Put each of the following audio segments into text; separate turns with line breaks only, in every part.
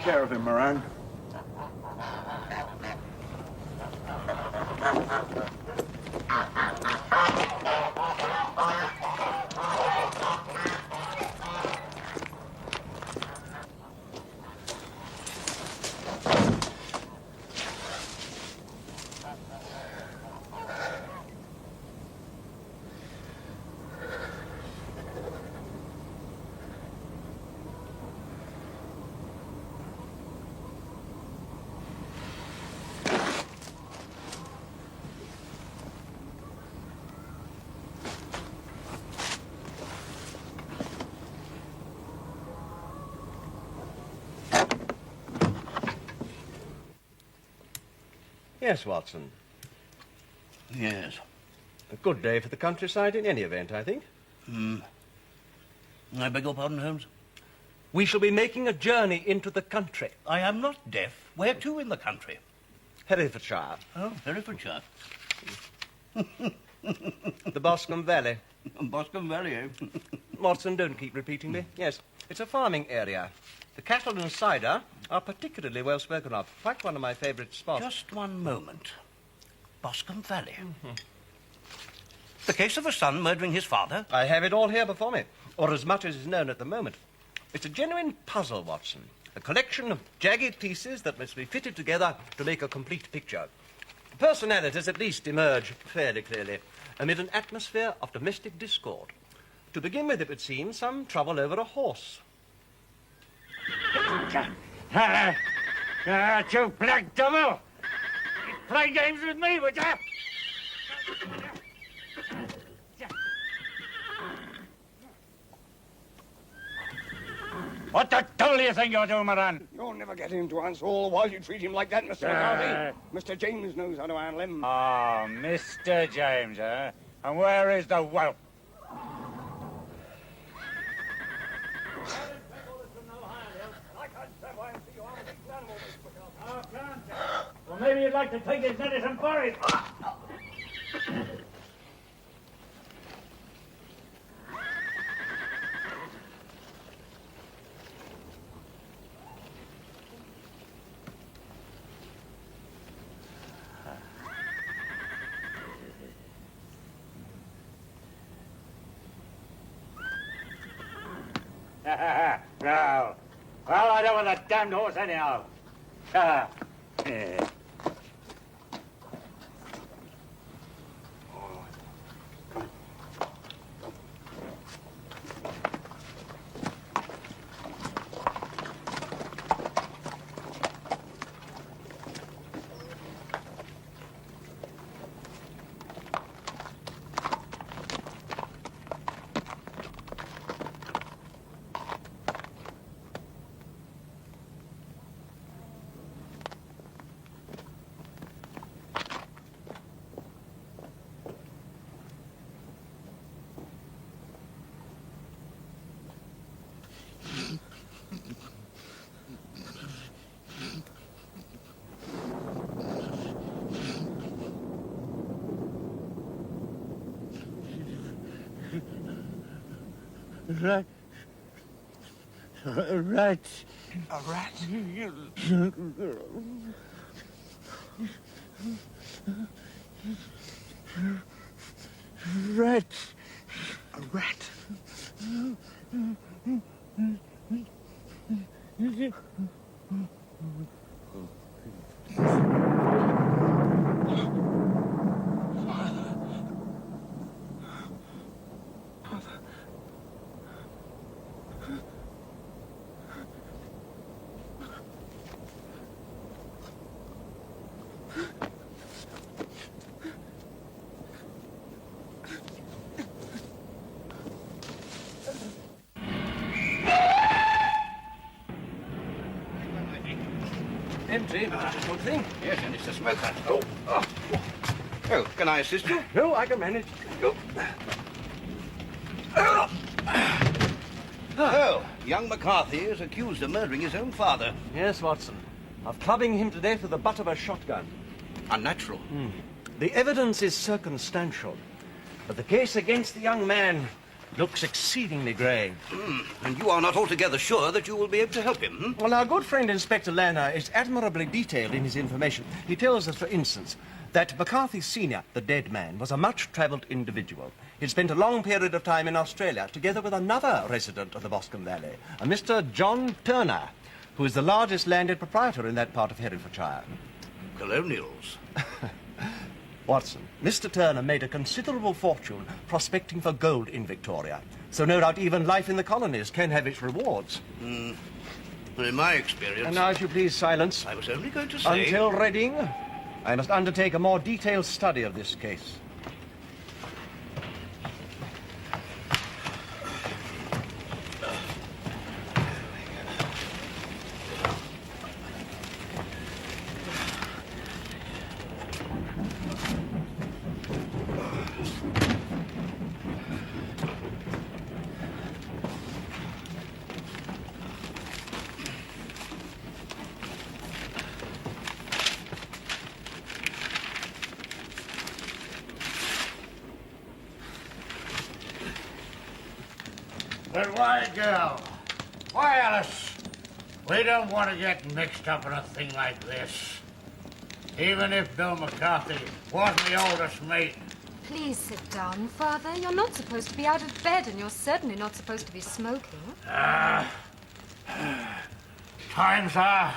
care of him, Moran.
Yes, Watson.
Yes.
A good day for the countryside in any event, I think.
I beg your pardon, Holmes?
We shall be making a journey into the country.
I am not deaf. Where to in the country?
Herefordshire.
Oh, Herefordshire.
The Boscombe Valley.
Boscombe Valley, eh?
Watson, don't keep repeating me. Yes, it's a farming area. The cattle and cider are particularly well spoken of. Quite one of my favourite spots.
Just one moment. Boscombe Valley. The case of a son murdering his father?
I have it all here before me, or as much as is known at the moment. It's a genuine puzzle, Watson. A collection of jagged pieces that must be fitted together to make a complete picture. Personalities at least emerge fairly clearly amid an atmosphere of domestic discord. To begin with, it would seem, some trouble over a horse.
You black devil! You play games with me, would you? What the devil do you think you're doing, Moran?
You'll never get him to answer all while you treat him like that, Mr. McCarthy. Mr. James knows how to handle him.
Oh, Mr. James, eh? And where is the whelp? Well, maybe you'd like to take his medicine for it. No. Well, I don't want that damned horse anyhow.
Rat. A rat.
A rat?
Rat.
A rat?
Empty, which is a good thing.
Yes, and it's a smoker. Oh, can I assist you?
No, I can manage. Go.
Oh, young McCarthy is accused of murdering his own father.
Yes, Watson. Of clubbing him to death with the butt of a shotgun.
Unnatural.
The evidence is circumstantial, but the case against the young man Looks exceedingly grave.
And you are not altogether sure that you will be able to help him, hmm?
Well, our good friend Inspector Lanner is admirably detailed in his information. He tells us, for instance, that McCarthy Sr., the dead man, was a much-travelled individual. He'd spent a long period of time in Australia, together with another resident of the Boscombe Valley, a Mr. John Turner, who is the largest landed proprietor in that part of Herefordshire.
Colonials.
Watson, Mr. Turner made a considerable fortune prospecting for gold in Victoria. So no doubt even life in the colonies can have its rewards.
Well, in my experience...
And now, if you please, silence.
I was only going to say...
Until Reading, I must undertake a more detailed study of this case.
But why, girl? Why, Alice? We don't want to get mixed up in a thing like this. Even if Bill McCarthy wasn't the oldest mate.
Please sit down, Father. You're not supposed to be out of bed, and you're certainly not supposed to be smoking.
Times are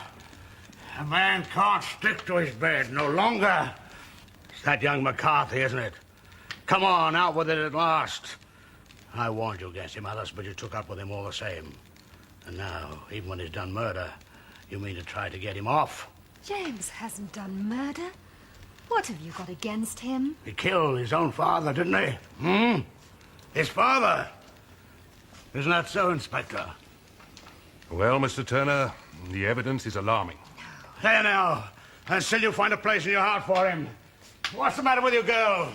a man can't stick to his bed no longer. It's that young McCarthy, isn't it? Come on, out with it at last. I warned you against him, Alice, but you took up with him all the same. And now, even when he's done murder, you mean to try to get him off?
James hasn't done murder. What have you got against him?
He killed his own father, didn't he? His father. Isn't that so, Inspector?
Well, Mr. Turner, the evidence is alarming.
There now. Until you find a place in your heart for him. What's the matter with you, girl?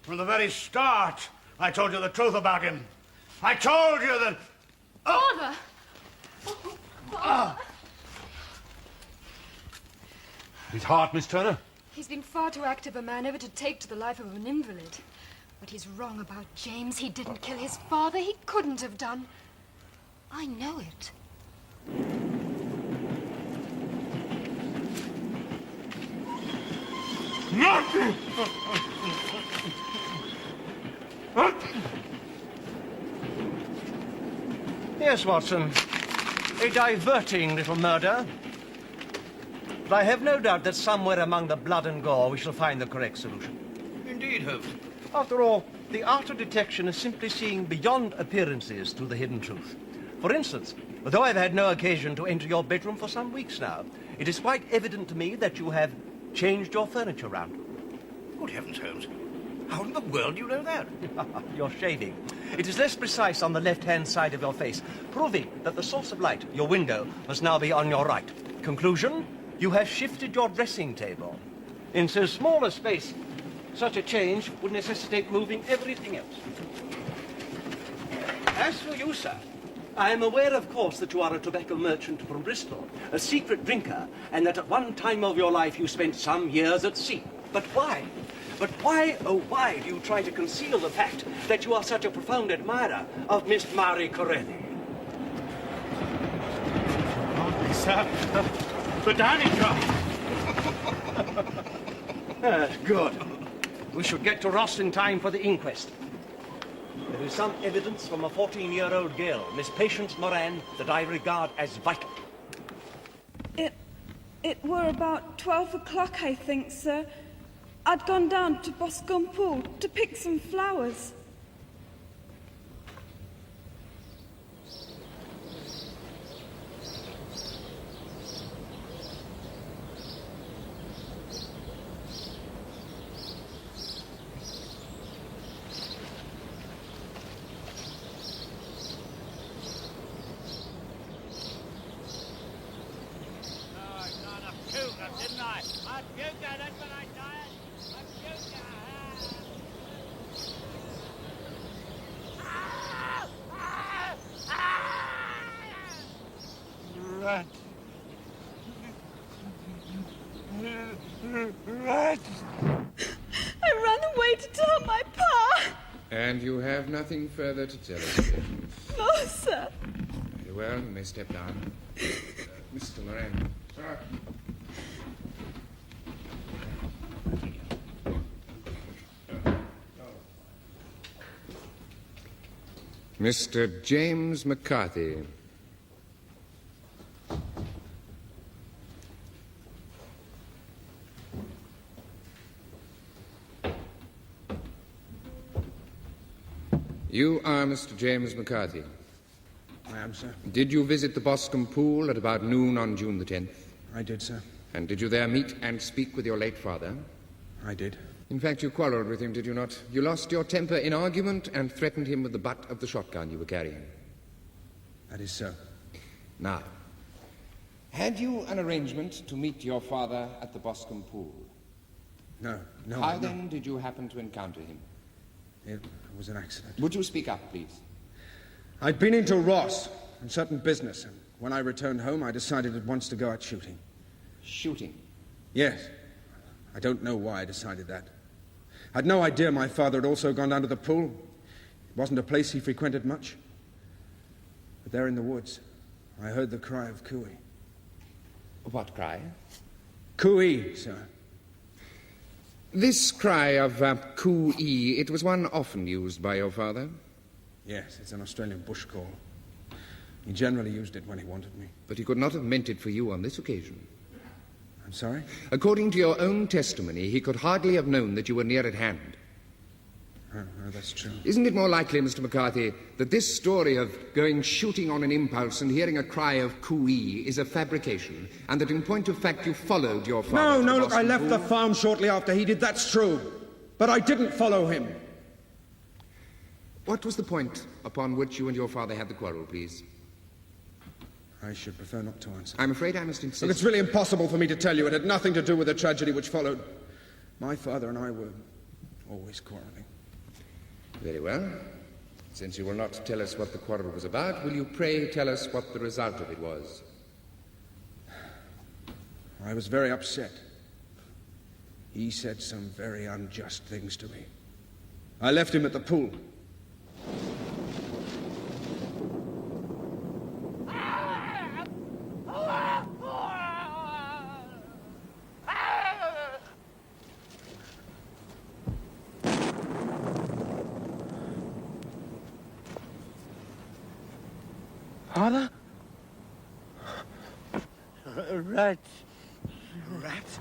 From the very start, I told you the truth about him. I told you that...
Father!
His heart, Miss Turner?
He's been far too active a man ever to take to the life of an invalid. But he's wrong about James. He didn't kill his father. He couldn't have done. I know it.
Nothing!
Yes, Watson. A diverting little murder. But I have no doubt that somewhere among the blood and gore we shall find the correct solution.
Indeed, Holmes.
After all, the art of detection is simply seeing beyond appearances to the hidden truth. For instance, though I've had no occasion to enter your bedroom for some weeks now, it is quite evident to me that you have changed your furniture round.
Good heavens, Holmes. How in the world do you know that?
You're shaving. It is less precise on the left-hand side of your face, proving that the source of light, your window, must now be on your right. Conclusion, you have shifted your dressing table. In so small a space, such a change would necessitate moving everything else. As for you, sir, I am aware, of course, that you are a tobacco merchant from Bristol, a secret drinker, and that at one time of your life you spent some years at sea. But why? But why, oh why, do you try to conceal the fact that you are such a profound admirer of Miss Marie Corelli?
Sir, the dining car.
Good. We should get to Ross in time for the inquest. There is some evidence from a 14-year-old girl, Miss Patience Moran, that I regard as vital.
It were about 12 o'clock, I think, sir. I'd gone down to Boscombe Pool to pick some flowers.
Rat. Rat.
I ran away to tell my pa.
And you have nothing nothing further to tell us, Patience.
No, sir.
Very well, you may step down. Mr. Moran. Sir. Mr. James McCarthy. You are Mr. James McCarthy.
I am, sir.
Did you visit the Boscombe Pool at about noon on June the 10th?
I did, sir.
And did you there meet and speak with your late father?
I did.
In fact, you quarreled with him, did you not? You lost your temper in argument and threatened him with the butt of the shotgun you were carrying.
That is so.
Now, had you an arrangement to meet your father at the Boscombe Pool?
No.
How then did you happen to encounter him?
It was an accident.
Would you speak up, please?
I'd been into Ross on certain business, and when I returned home, I decided at once to go out shooting.
Shooting?
Yes. I don't know why I decided that. I'd no idea my father had also gone down to the pool. It wasn't a place he frequented much. But there in the woods, I heard the cry of cooey.
What cry?
Cooey, sir.
This cry of coo-ee, it was one often used by your father?
Yes, it's an Australian bush call. He generally used it when he wanted me.
But he could not have meant it for you on this occasion.
I'm sorry?
According to your own testimony, he could hardly have known that you were near at hand.
Oh, that's true.
Isn't it more likely, Mr. McCarthy, that this story of going shooting on an impulse and hearing a cry of coo-ee is a fabrication, and that in point of fact you followed your father?
No, look, I left the farm shortly after he did, that's true. But I didn't follow him.
What was the point upon which you and your father had the quarrel, please?
I should prefer not to answer.
I'm afraid I must insist.
Look, it's really impossible for me to tell you. It had nothing to do with the tragedy which followed. My father and I were always quarreling.
Very well. Since you will not tell us what the quarrel was about, will you pray tell us what the result of it was?
I was very upset. He said some very unjust things to me. I left him at the pool.
Father? Rat.
Rat?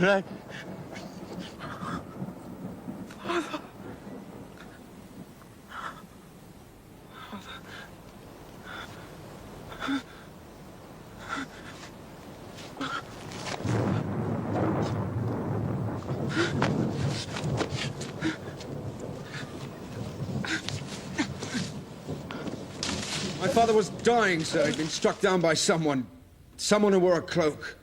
Rat.
Father. My father was dying, sir. He'd been struck down by someone who wore a cloak.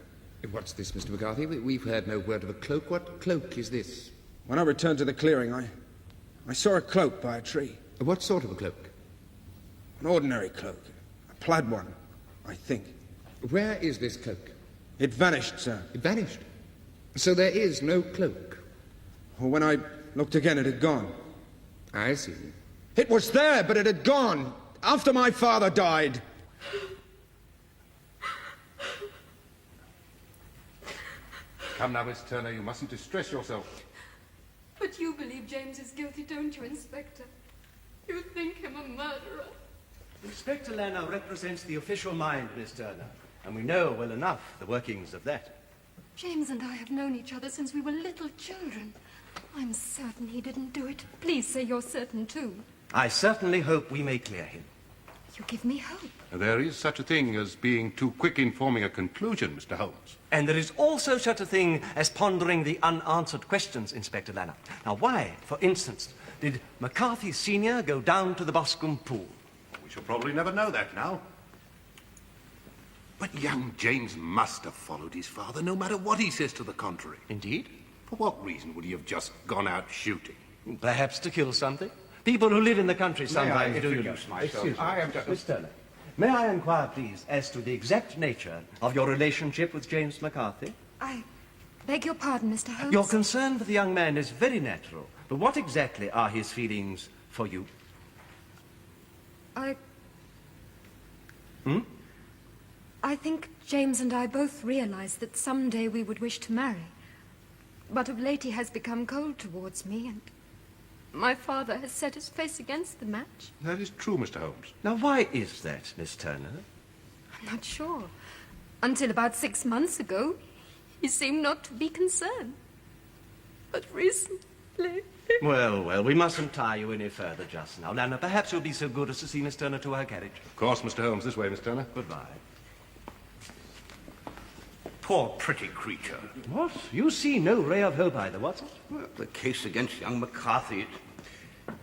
What's this, Mr. McCarthy? We've heard no word of a cloak. What cloak is this?
When I returned to the clearing, I saw a cloak by a tree.
What sort of a cloak?
An ordinary cloak. A plaid one, I think.
Where is this cloak?
It vanished, sir.
It vanished? So there is no cloak?
Well, when I looked again, it had gone.
I see.
It was there, but it had gone. After my father died.
Come now, Miss Turner, you mustn't distress yourself.
But you believe James is guilty, don't you, Inspector? You think him a murderer?
Inspector Lanner represents the official mind, Miss Turner, and we know well enough the workings of that.
James and I have known each other since we were little children. I'm certain he didn't do it. Please say you're certain, too.
I certainly hope we may clear him.
You give me hope.
There is such a thing as being too quick in forming a conclusion, Mr. Holmes.
And there is also such a thing as pondering the unanswered questions, Inspector Lanner. Now, why, for instance, did McCarthy Sr. go down to the Boscombe Pool?
We shall probably never know that now. But young James must have followed his father, no matter what he says to the contrary.
Indeed.
For what reason would he have just gone out shooting?
Perhaps to kill something. People who live in the country sometimes do.
Excuse me. I am just...
Miss Turner, may I inquire, please, as to the exact nature of your relationship with James McCarthy?
Beg your pardon, Mr. Holmes?
Your concern for the young man is very natural, but what exactly are his feelings for you?
I think James and I both realized that someday we would wish to marry. But of late he has become cold towards me, and my father has set his face against the match.
That is true, Mr. Holmes.
Now, why is that, Miss Turner?
I'm not sure. Until about 6 months ago, he seemed not to be concerned. But recently...
Well, we mustn't tie you any further just now. Lana, perhaps you'll be so good as to see Miss Turner to her carriage.
Of course, Mr. Holmes. This way, Miss Turner.
Goodbye.
Poor pretty creature.
What? You see no ray of hope either, Watson?
Well, the case against young McCarthy,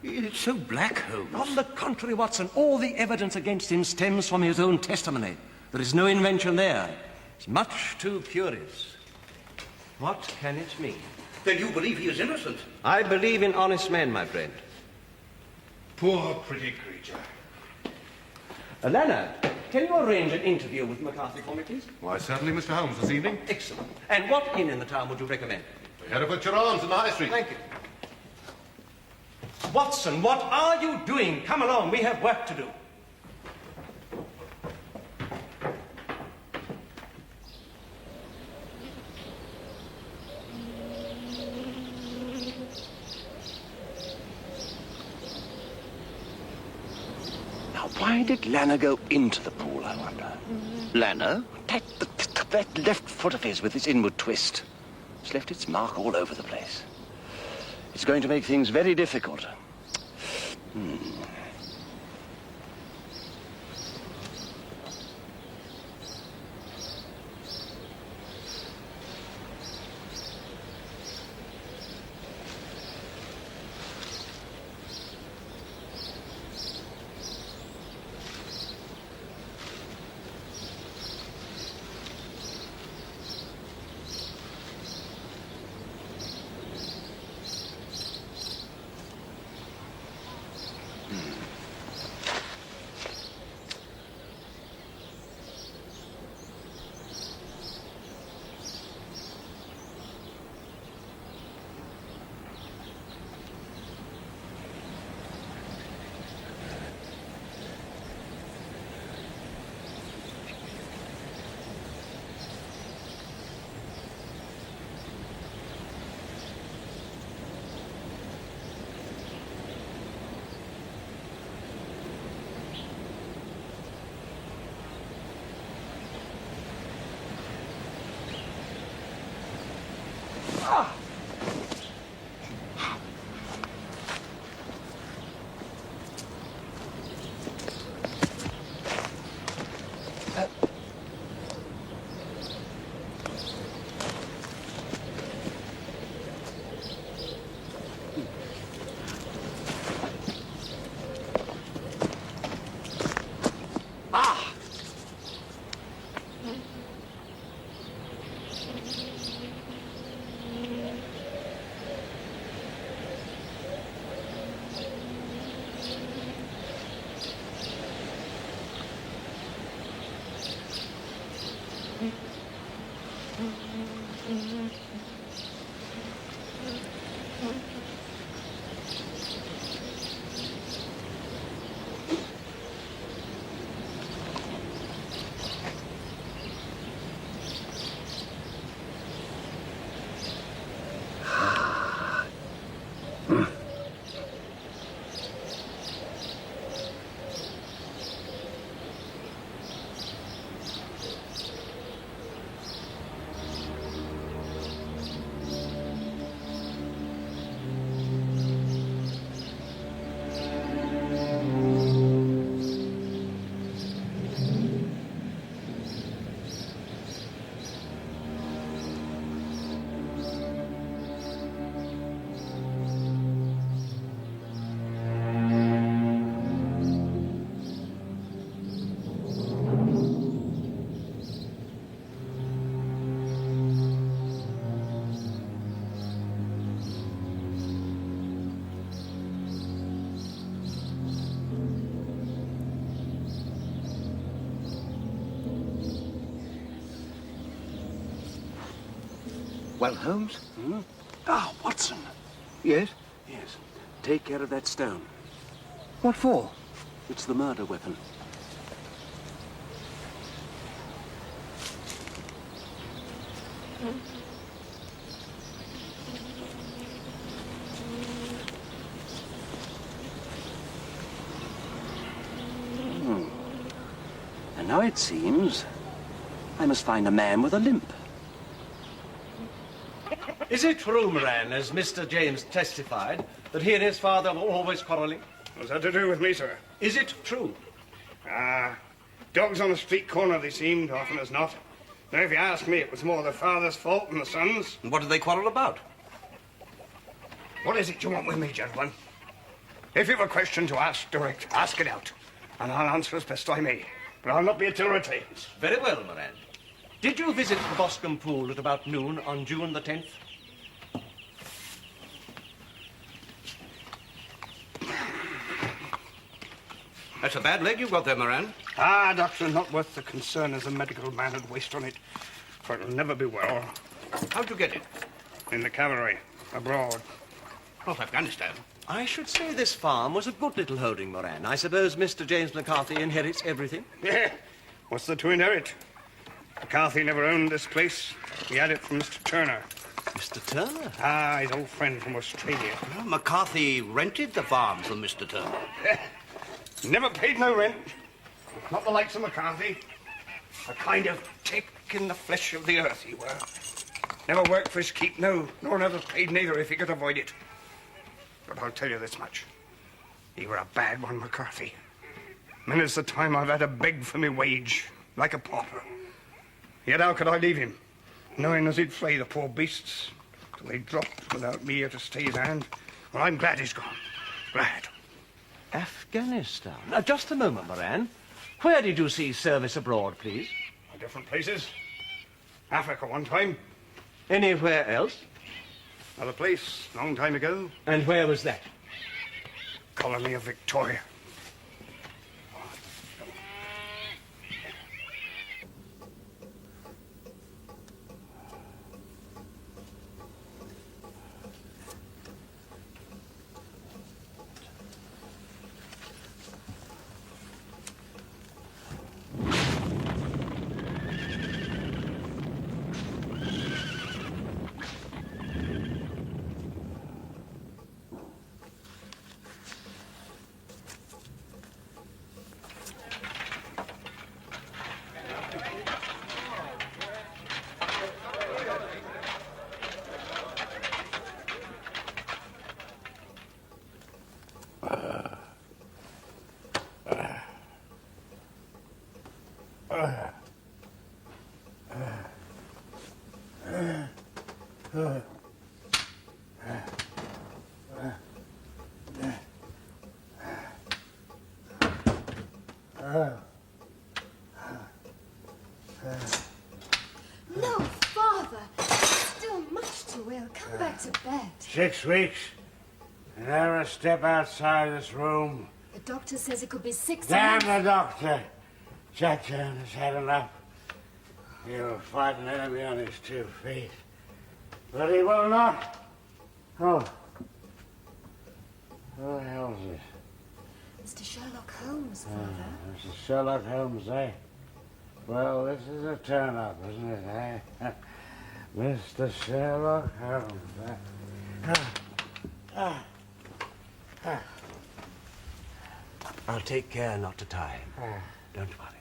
it's so black, Holmes.
On the contrary, Watson, all the evidence against him stems from his own testimony. There is no invention there. It's much too curious. What can it mean?
Then you believe he is innocent?
I believe in honest men, my friend.
Poor pretty creature.
Lana, can you arrange an interview with McCarthy for me, please?
Why, certainly, Mr. Holmes, this evening.
Excellent. And what inn in the town would you recommend?
The Herefordshire Arms in the High Street.
Thank you. Watson, what are you doing? Come along, we have work to do.
Why did Lana go into the pool, I wonder? Lana? That left foot of his with its inward twist. It's left its mark all over the place. It's going to make things very difficult. Well, Holmes?
Hmm?
Ah, Watson.
Yes? Yes. Take care of that stone.
What for?
It's the murder weapon. And now it seems I must find a man with a limp.
Is it true, Moran, as Mr. James testified, that he and his father were always quarrelling?
What's that to do with me, sir?
Is it true?
Dogs on the street corner they seemed, often as not. Now, if you ask me, it was more the father's fault than the son's.
And what did they quarrel about?
What is it you want with me, gentlemen? If you've a question to ask direct, ask it out. And I'll answer as best I may. But I'll not be at your tales.
Very well, Moran. Did you visit the Boscombe Pool at about noon on June the 10th? That's a bad leg you've got there, Moran.
Doctor, not worth the concern as a medical man would waste on it. For it'll never be well.
How'd you get it?
In the cavalry, abroad.
Off Afghanistan. I should say this farm was a good little holding, Moran. I suppose Mr. James McCarthy inherits everything?
Yeah. What's there to inherit? McCarthy never owned this place. He had it from Mr. Turner.
Mr. Turner?
His old friend from Australia.
Well, McCarthy rented the farm from Mr. Turner.
Never paid no rent. Not the likes of McCarthy. A kind of tick in the flesh of the earth, he were. Never worked for his keep, no, nor never paid neither if he could avoid it. But I'll tell you this much. He were a bad one, McCarthy. Many's the time I've had to beg for me wage, like a pauper. Yet how could I leave him, knowing as he'd flay the poor beasts till they dropped without me here to stay his hand? Well, I'm glad he's gone. Glad.
Afghanistan. Now, just a moment, Moran. Where did you see service abroad, please?
Different places. Africa one time.
Anywhere else?
Another place, long time ago.
And where was that?
Colony of Victoria.
No, Father. Still much too ill. Come back to bed.
6 weeks. Never a step outside this room.
The doctor says it could be 6
Damn
months.
the doctor. Chatterton has had enough. He'll fight an enemy on his 2 feet. But he will not. Oh. Who the hell is it?
Mr. Sherlock Holmes, Father.
Mr. Sherlock Holmes, eh? Well, this is a turn-up, isn't it, eh? Mr. Sherlock Holmes, eh?
I'll take care not to tie him. Don't worry.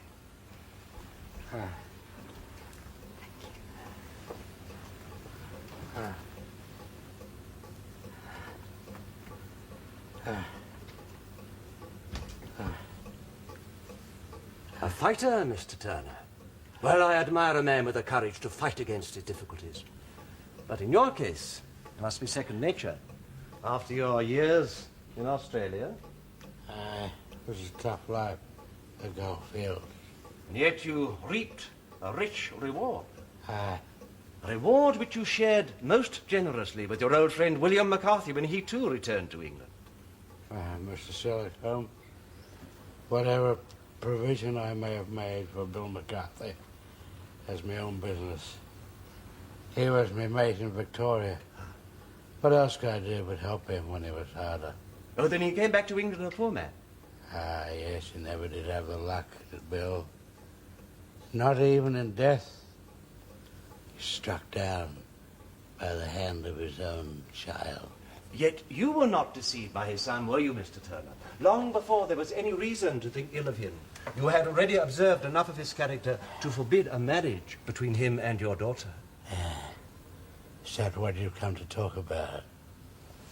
A fighter, Mr. Turner. Well, I admire a man with the courage to fight against his difficulties. But in your case, it must be second nature. After your years in Australia.
It was a tough life, the golf field.
And yet you reaped a rich reward. A reward which you shared most generously with your old friend William McCarthy when he too returned to England.
Mr. Sherlock Holmes, whatever provision I may have made for Bill McCarthy as my own business, He was my mate in Victoria. What else could I do but help him when he was harder?
Oh, then he came back to England a poor man.
Ah, yes, he never did have the luck, did Bill. Not even in death. He struck down by the hand of his own child.
Yet you were not deceived by his son, were you, Mr. Turner? Long before there was any reason to think ill of him, you had already observed enough of his character to forbid a marriage between him and your daughter.
Is that what you've come to talk about?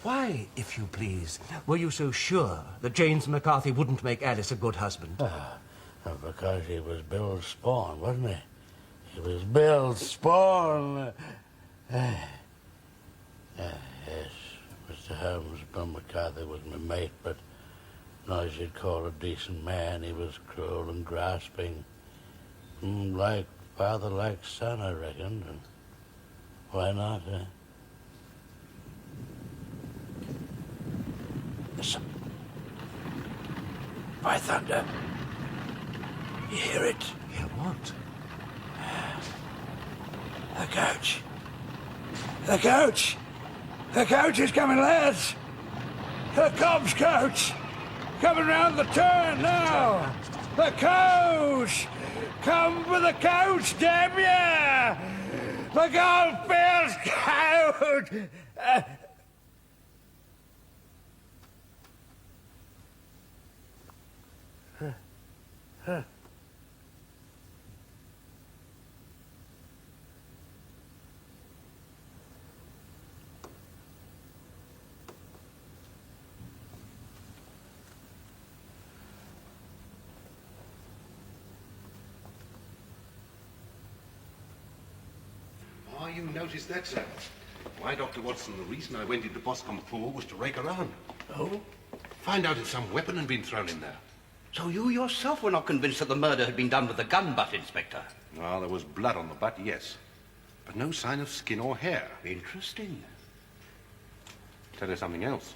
Why, if you please, were you so sure that James McCarthy wouldn't make Alice a good husband?
Because he was Bill's spawn, wasn't he? He was Bill's spawn. Yes, Mr. Holmes, Bill McCarthy was my mate, but not as you'd call a decent man. He was cruel and grasping. Like father, like son, I reckoned. And why not, eh? Listen. By thunder. You hear it?
Hear what?
The coach. The coach! The coach is coming, lads! The cob's coach! Coming round the turn now! The coach! Come for the coach, damn ya! The Goldfields coach!
Oh, you noticed that, sir? Why, Dr. Watson, the reason I went into Boscombe Pool was to rake around.
Oh?
Find out if some weapon had been thrown in there.
So you yourself were not convinced that the murder had been done with the gun butt, Inspector?
Well, there was blood on the butt, yes. But no sign of skin or hair.
Interesting.
Tell you something else.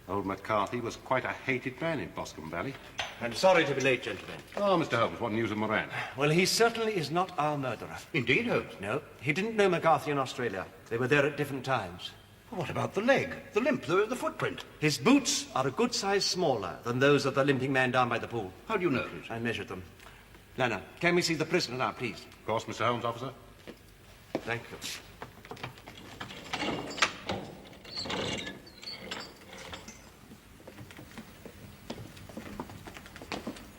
Old McCarthy was quite a hated man in Boscombe Valley.
I'm sorry to be late, gentlemen.
Oh, Mr. Holmes, what news of Moran?
Well, he certainly is not our murderer.
Indeed, Holmes?
No, he didn't know McCarthy in Australia. They were there at different times.
What about the leg, the limp, the footprint?
His boots are a good size smaller than those of the limping man down by the pool.
How do you know?
I measured them. Lana, can we see the prisoner now, please?
Of course, Mr. Holmes, officer.
Thank you.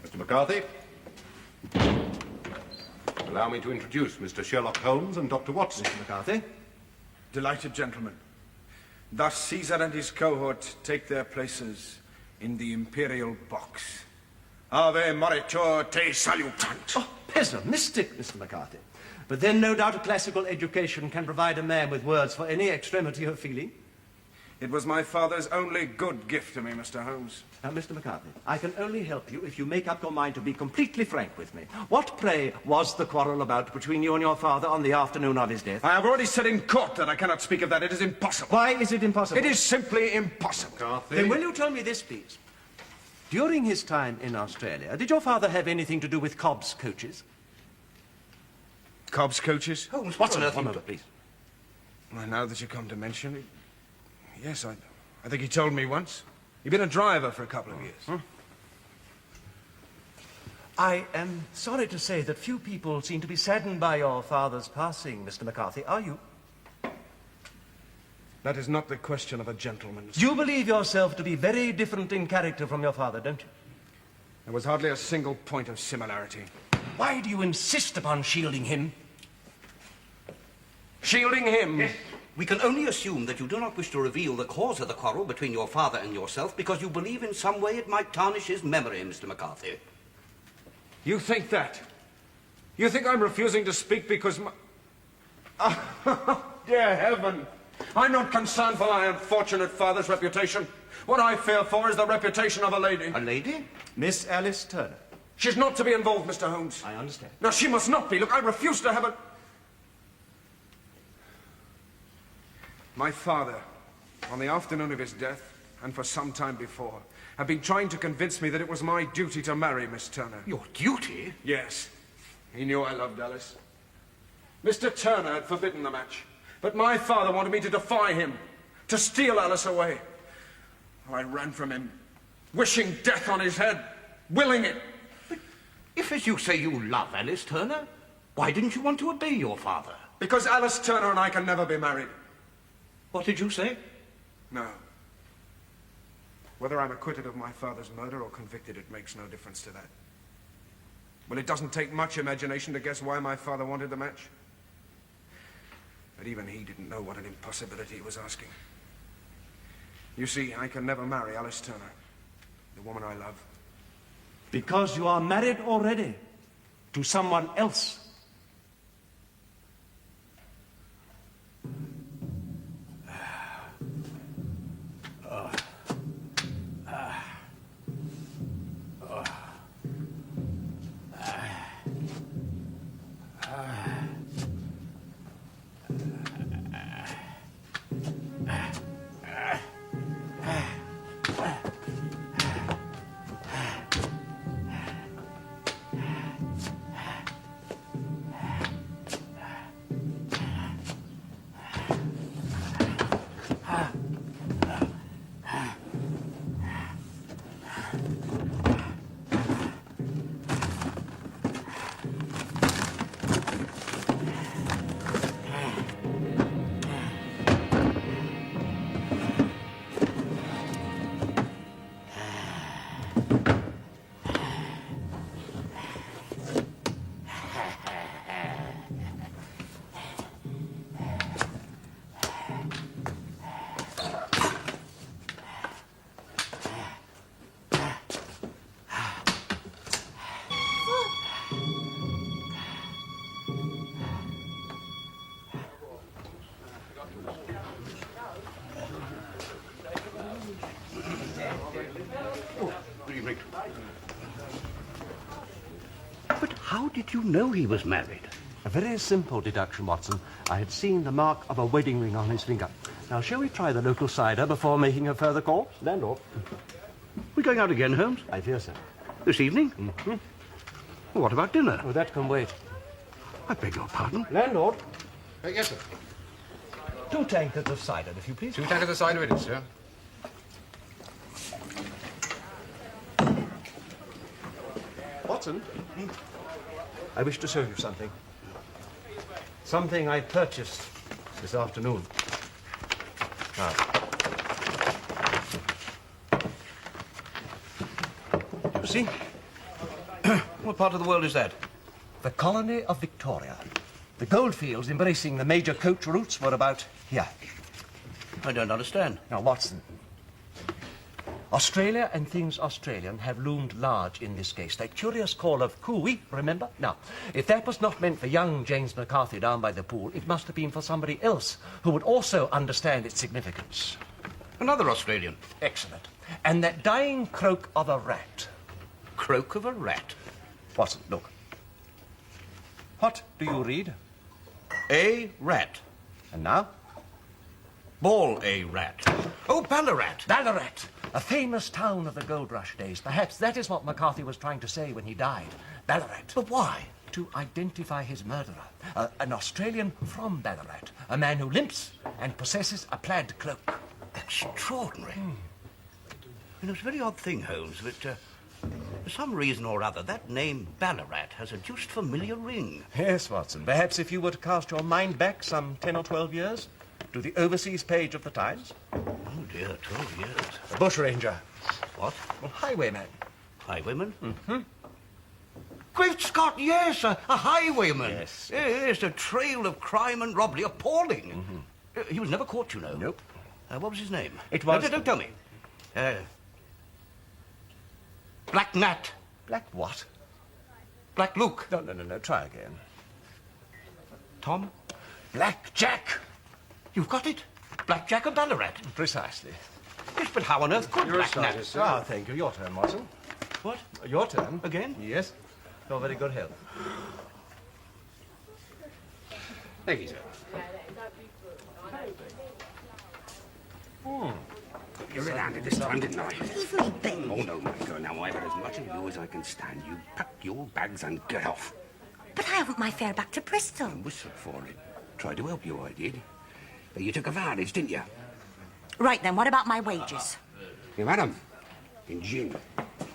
Mr. McCarthy. Allow me to introduce Mr. Sherlock Holmes and Dr. Watson.
Mr. McCarthy.
Delighted gentlemen. Thus Caesar and his cohort take their places in the imperial box. Ave moritur te salutant.
Oh, pessimistic, Mr. McCarthy. But then no doubt a classical education can provide a man with words for any extremity of feeling.
It was my father's only good gift to me, Mr. Holmes.
Now, Mr. McCarthy, I can only help you if you make up your mind to be completely frank with me. What, pray, was the quarrel about between you and your father on the afternoon of his death?
I have already said in court that I cannot speak of that. It is impossible.
Why is it impossible?
It is simply impossible.
McCarthy.
Then will you tell me this, please? During his time in Australia, did your father have anything to do with Cobb's coaches?
Cobb's coaches?
Holmes, what on earth?
One moment, please.
Well, now that you come to mention it, yes, I think he told me once. He'd been a driver for a couple of years.
I am sorry to say that few people seem to be saddened by your father's passing, Mr. McCarthy. Are you?
That is not the question of a gentleman.
You believe yourself to be very different in character from your father, don't you?
There was hardly a single point of similarity.
Why do you insist upon shielding him?
Shielding him?
Yes. We can only assume that you do not wish to reveal the cause of the quarrel between your father and yourself because you believe in some way it might tarnish his memory, Mr. McCarthy.
You think that? You think I'm refusing to speak because my... Oh, dear heaven! I'm not concerned for my unfortunate father's reputation. What I fear for is the reputation of a lady.
A lady?
Miss Alice Turner.
She's not to be involved, Mr. Holmes.
I understand.
No, she must not be. Look, I refuse to have a... My father, on the afternoon of his death, and for some time before, had been trying to convince me that it was my duty to marry Miss Turner.
Your duty?
Yes. He knew I loved Alice. Mr. Turner had forbidden the match, but my father wanted me to defy him, to steal Alice away. I ran from him, wishing death on his head, willing it.
But if, as you say, you love Alice Turner, why didn't you want to obey your father?
Because Alice Turner and I can never be married.
What did you say?
No. Whether I'm acquitted of my father's murder or convicted, it makes no difference to that. Well, it doesn't take much imagination to guess why my father wanted the match. But even he didn't know what an impossibility he was asking. You see, I can never marry Alice Turner, the woman I love.
Because you are married already to someone else.
But how did you know he was married?
A very simple deduction, Watson. I had seen the mark of a wedding ring on his finger. Now, shall we try the local cider before making a further call? Landlord.
We're going out again, Holmes?
I fear so.
This evening?
Mm-hmm.
Well, what about dinner?
Oh, that can wait.
I beg your pardon?
Landlord.
Yes, sir.
2 tankards of cider, if you please.
2 tankards of cider it is, sir.
Watson, I wish to show you something. Something I purchased this afternoon. Now. You see?
What part of the world is that?
The colony of Victoria. The goldfields embracing the major coach routes were about here.
I don't understand.
Now, Watson, Australia and things Australian have loomed large in this case. That curious call of cooey, remember? Now, if that was not meant for young James McCarthy down by the pool, it must have been for somebody else who would also understand its significance.
Another Australian.
Excellent. And that dying croak of a rat.
Croak of a rat?
Watson, look. What do you read?
A rat.
And now?
Ball a rat. Oh, Ballarat.
Ballarat, a famous town of the gold rush days. Perhaps that is what McCarthy was trying to say when he died. Ballarat.
But why?
To identify his murderer. An Australian from Ballarat. A man who limps and possesses a plaid cloak.
Extraordinary. You know, it's a very odd thing, Holmes, that for some reason or other, that name Ballarat has a deuced familiar ring.
Yes, Watson. Perhaps if you were to cast your mind back some 10 or 12 years to the overseas page of the Times.
Oh, dear, 12 years.
A bushranger.
What?
Well, highwayman.
Highwayman?
Mm-hmm.
Great Scott, yes, a highwayman.
Yes.
Yes, a trail of crime and robbery, appalling. Mm-hmm. He was never caught, you know.
Nope.
What was his name?
It was...
No, don't tell me. Black Nat.
Black what?
Black Luke.
No. Try again.
Tom?
Black Jack.
You've got it. Black Jack of Ballarat.
Precisely.
Yes, but how on earth could Black Nat...
Ah, thank you. Your turn, Watson.
What?
Your turn.
Again?
Yes. Your very good health.
Thank you, sir.
You red-handed this time, didn't I? Oh, no, my girl. Now, I've had as much of you as I can stand. You pack your bags and get off.
But I haven't my fare back to Bristol.
I whistled for it. Tried to help you, I did. But you took advantage, didn't you?
Right then, what about my wages?
You had 'em. In gin.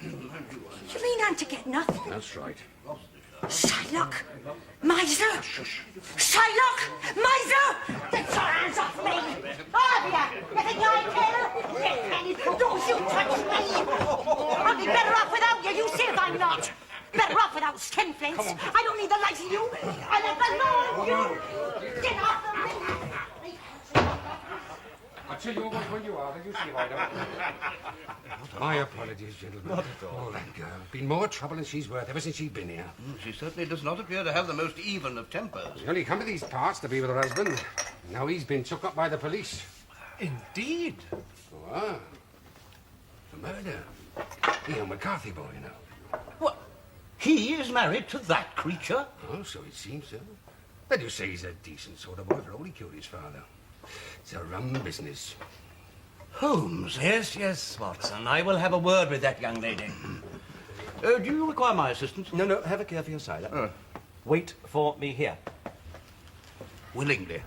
You mean I'm to get nothing?
That's right.
Shylock! Miser! Shylock! Miser! Get your hands off me! Have ya? You think I care? Get penny, don't you touch me! I'll be better off without you, you see if I'm not! Better off without skinflints. I don't need the likes of you. I let the Lord you. Get off of me!
I'll tell you always when you are, then you see if I don't. My apologies, gentlemen.
Not at all.
Oh, that girl. Been more trouble than she's worth ever since she's been here.
She certainly does not appear to have the most even of tempers.
She only come to these parts to be with her husband. Now he's been took up by the police.
Indeed.
Oh, ah. A murder. The young McCarthy boy, you know.
What? He is married to that creature?
Oh, so it seems so. They do say he's a decent sort of boy for all he killed his father. It's a rum business.
Holmes?
Yes, Watson. I will have a word with that young lady.
Do you require my assistance?
No, have a care for your cider. Wait for me here.
Willingly.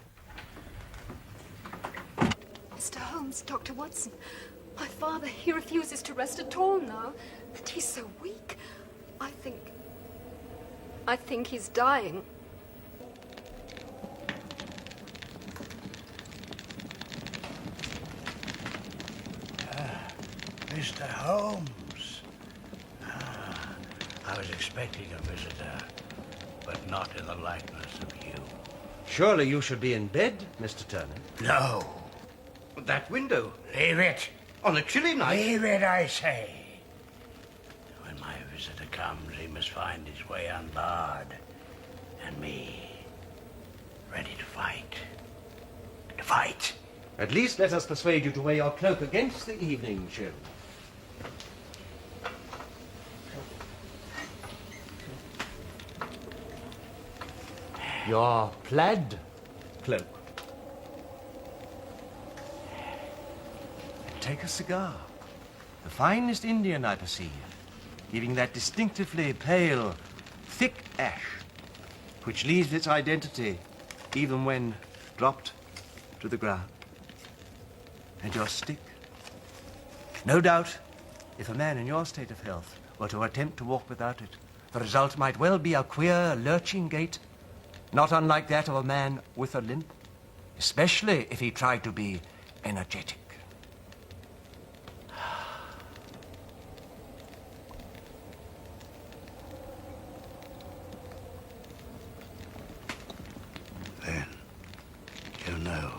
Mr. Holmes, Dr. Watson, my father, he refuses to rest at all now. And he's so weak. I think he's dying.
Mr. Holmes. I was expecting a visitor, but not in the likeness of you.
Surely you should be in bed, Mr. Turner.
No.
That window.
Leave it.
On a chilly night.
Leave it, I say. When my visitor comes, he must find his way unbarred. And me, ready to fight. To fight.
At least let us persuade you to wear your cloak against the evening chill. Your plaid cloak. And take a cigar. The finest Indian, I perceive, giving that distinctively pale, thick ash, which leaves its identity even when dropped to the ground. And your stick. No doubt, if a man in your state of health were to attempt to walk without it, the result might well be a queer, lurching gait, not unlike that of a man with a limp, especially if he tried to be energetic.
Then, you know.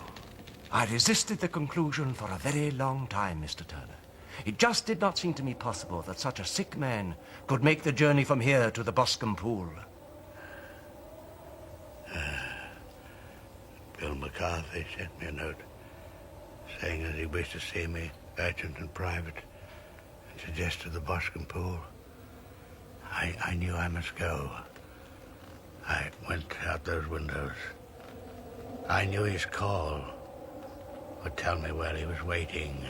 I resisted the conclusion for a very long time, Mr. Turner. It just did not seem to me possible that such a sick man could make the journey from here to the Boscombe pool.
Bill McCarthy sent me a note saying that he wished to see me urgent and private and suggested the Boscombe pool. I knew I must go. I went out those windows. I knew his call would tell me where he was waiting.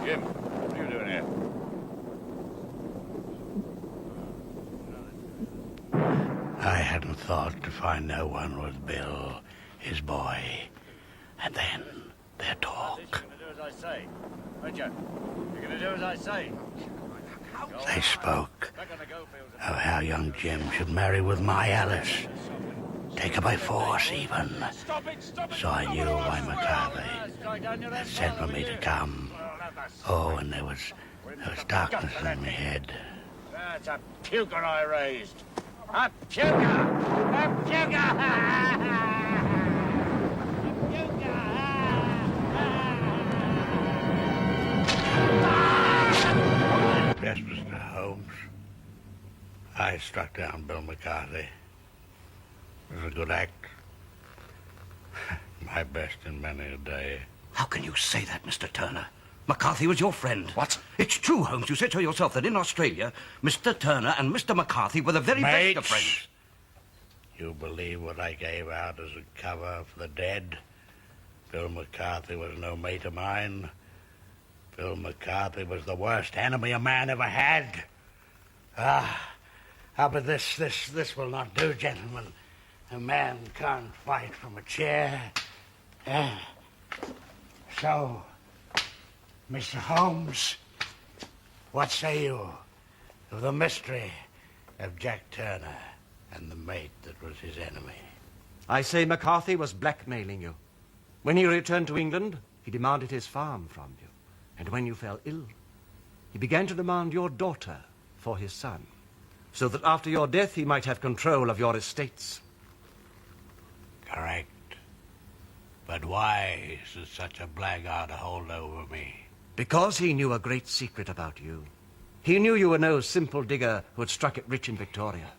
Jim, what are you doing here?
I hadn't thought to find no one with Bill, his boy, and then their talk.
You're going to do as I say, aren't you? You're going to do as I say.
They spoke of how young Jim should marry with my Alice. Take her by force, even. So I knew why McCarthy had sent for me to come. Oh, and there was darkness in my head.
That's a puker I raised. A puker! A puker!
Yes, Mr. Holmes. I struck down Bill McCarthy. It was a good act. My best in many a day.
How can you say that, Mr. Turner? McCarthy was your friend.
What?
It's true, Holmes. You said so yourself that in Australia, Mr. Turner and Mr. McCarthy were the very best of friends.
You believe what I gave out as a cover for the dead? Bill McCarthy was no mate of mine. Bill McCarthy was the worst enemy a man ever had. But this will not do, gentlemen. A man can't fight from a chair. So, Mr. Holmes, what say you of the mystery of Jack Turner and the mate that was his enemy?
I say McCarthy was blackmailing you. When he returned to England, he demanded his farm from you. And when you fell ill, he began to demand your daughter for his son, so that after your death he might have control of your estates.
Correct. But why should such a blackguard hold over me?
Because he knew a great secret about you. He knew you were no simple digger who had struck it rich in Victoria.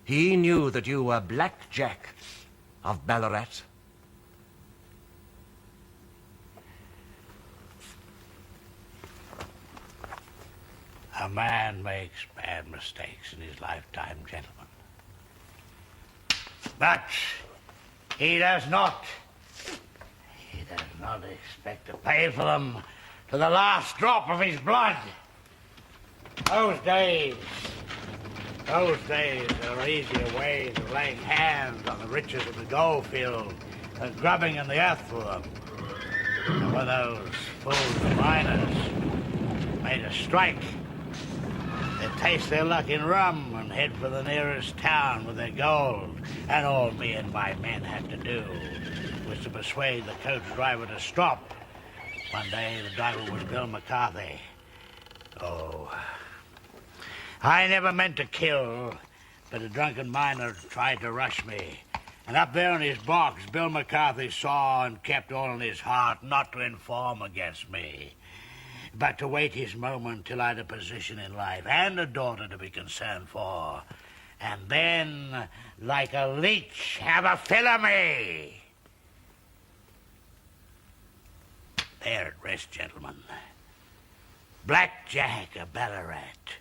He knew that you were Black Jack of Ballarat.
A man makes bad mistakes in his lifetime, gentlemen. But he does not expect to pay for them to the last drop of his blood. Those days there are easier ways of laying hands on the riches of the gold field than grubbing in the earth for them. And when those fools miners made a strike, they taste their luck in rum and head for the nearest town with their gold. And all me and my men had to do was to persuade the coach driver to stop. One day the driver was Bill McCarthy. Oh, I never meant to kill, but a drunken miner tried to rush me. And up there in his box, Bill McCarthy saw and kept all in his heart not to inform against me, but to wait his moment till I had a position in life and a daughter to be concerned for. And then, like a leech, have a fill of me. There at rest, gentlemen. Black Jack of Ballarat,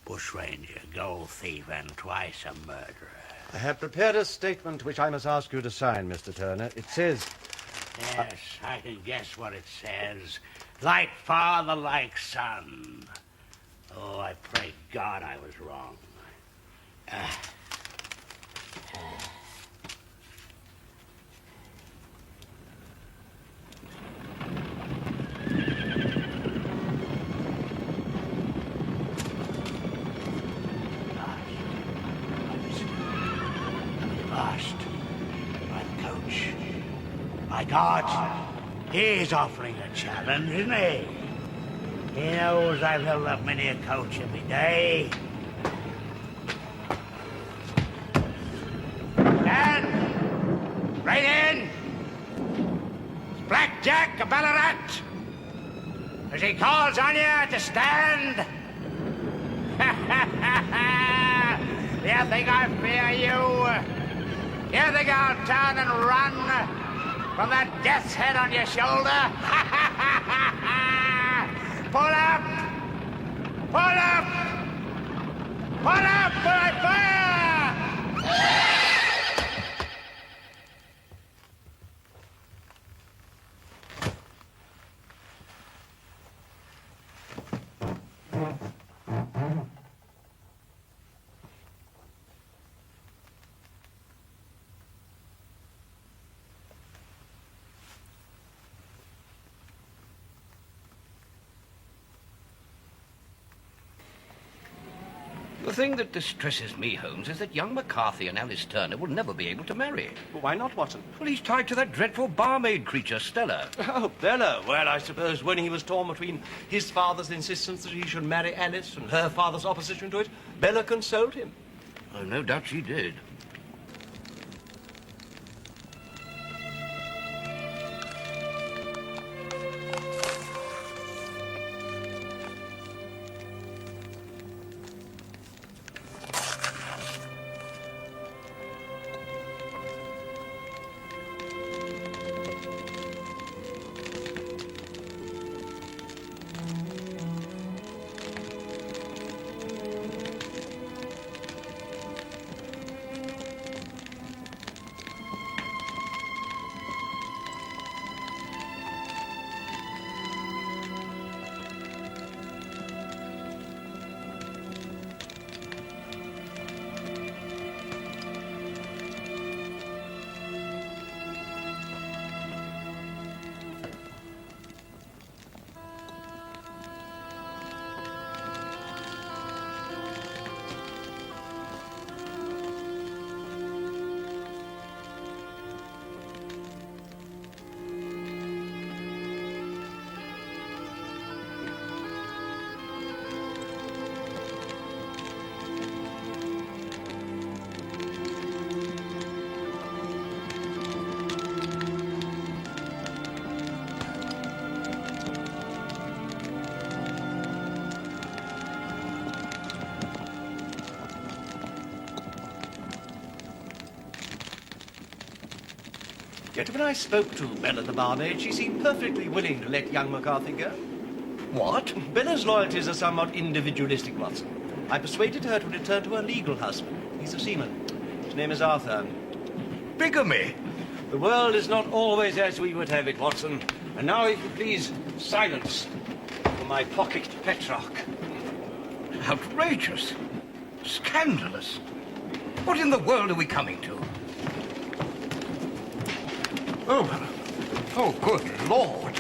bushranger, gold thief, and twice a murderer.
I have prepared a statement which I must ask you to sign, Mr. Turner. It says...
Yes, I can guess what it says. Like father, like son. Oh, I pray God I was wrong. Lost. My coach. My God. He's offering a challenge, isn't he? He knows I've held up many a coach every day. And right in. It's Black Jack of Ballarat. As he calls on you to stand. You think I fear you? You think I'll turn and run from that death's head on your shoulder? Pull up! Pull up! Pull up, or I fire!
The thing that distresses me, Holmes, is that young McCarthy and Alice Turner will never be able to marry.
Why not, Watson?
Well, he's tied to that dreadful barmaid creature, Stella.
Oh, Bella. Well, I suppose when he was torn between his father's insistence that he should marry Alice and her father's opposition to it, Bella consoled him.
Oh, no doubt she did.
Yet when I spoke to Bella the barmaid, she seemed perfectly willing to let young McCarthy go.
What?
Bella's loyalties are somewhat individualistic, Watson. I persuaded her to return to her legal husband. He's a seaman. His name is Arthur.
Bigamy?
The world is not always as we would have it, Watson. And now, if you please, silence for my pocket Petrock.
Outrageous. Scandalous. What in the world are we coming to? Oh, good Lord.